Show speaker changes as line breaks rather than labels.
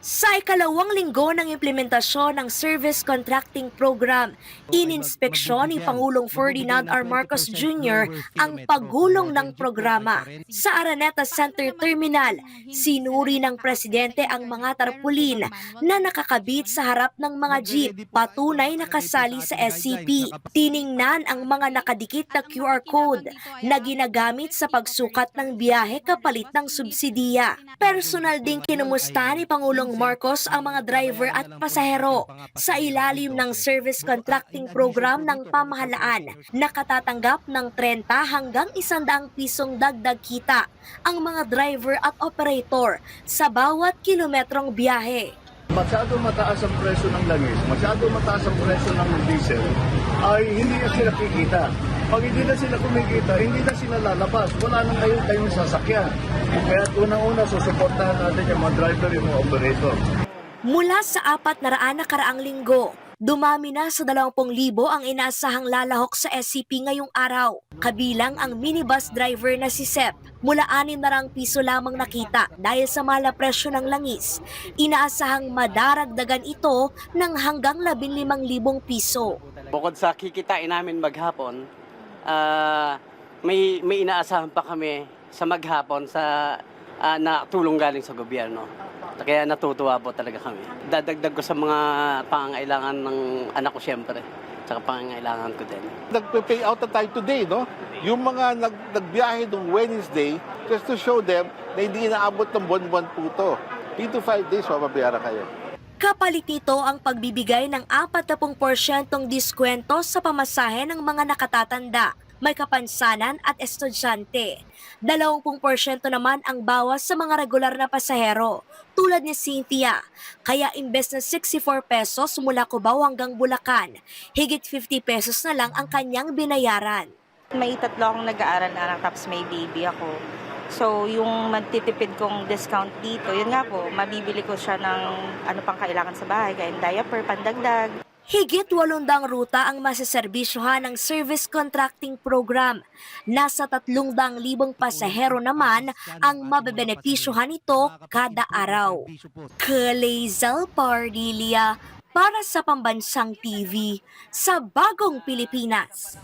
Sa ikalawang linggo ng implementasyon ng Service Contracting Program, ininspeksyon ni Pangulong Ferdinand R. Marcos Jr. ang pagulong ng programa. Sa Araneta Center Terminal, sinuri ng Presidente ang mga tarpaulin na nakakabit sa harap ng mga jeep, patunay na kasali sa SCP. Tiningnan ang mga nakadikit na QR code na ginagamit sa pagsukat ng biyahe kapalit ng subsidiya. Personal ding kinumusta ni Pangulong Marcos ang mga driver at pasahero sa ilalim ng service contracting program ng pamahalaan. Nakatatanggap ng 30 hanggang 100 pisong dagdag kita ang mga driver at operator sa bawat kilometrong biyahe.
Masyado mataas ang presyo ng langis, masyado mataas ang presyo ng diesel, ay hindi na sila kikita. Pag hindi na sila kumikita, hindi na sila lalabas. Wala nang kayong sasakyan. Kaya unang-una, susuportahan natin yung mga driver, yung mga operator.
Mula sa 400 na karaang linggo, dumami na sa 20,000 ang inaasahang lalahok sa SCP ngayong araw. Kabilang ang minibus driver na si Sep. Mula 600 piso lamang nakita dahil sa mahal na presyo ng langis. Inaasahang madaragdagan ito ng hanggang 15,000 piso.
Bukod sa kikitain namin maghapon, may inaasahan pa kami sa maghapon sa na tulong galing sa gobyerno. Kaya natutuwa po talaga kami. Dadagdag ko sa mga pangangailangan ng anak ko siyempre, tsaka pangangailangan ko din.
Nagpe-pay out na tayo today, no? Yung mga nagbiyahe noong Wednesday, just to show them na hindi inaabot ng buwan-buwan po ito. 3 to 5 days, mababayaran kayo.
Kapalit nito ang pagbibigay ng 40% diskwento sa pamasahe ng mga nakatatanda, may kapansanan at estudyante. 20% naman ang bawas sa mga regular na pasahero, tulad ni Cynthia. Kaya imbes na 64 pesos mula Cubao hanggang Bulacan, higit 50 pesos na lang ang kanyang binayaran.
May 3 akong nag-aaral na anak, tapos may baby ako. So, yung magtitipid kong discount dito, yun nga po, mabibili ko siya ng ano pang kailangan sa bahay, kaya diaper, pandagdag.
Higit 800 ruta ang masaserbisyuhan ng Service Contracting Program. Nasa 300,000 pasahero naman ang mabebenepisyuhan nito kada araw. Kalezal Pardilia para sa Pambansang TV sa Bagong Pilipinas.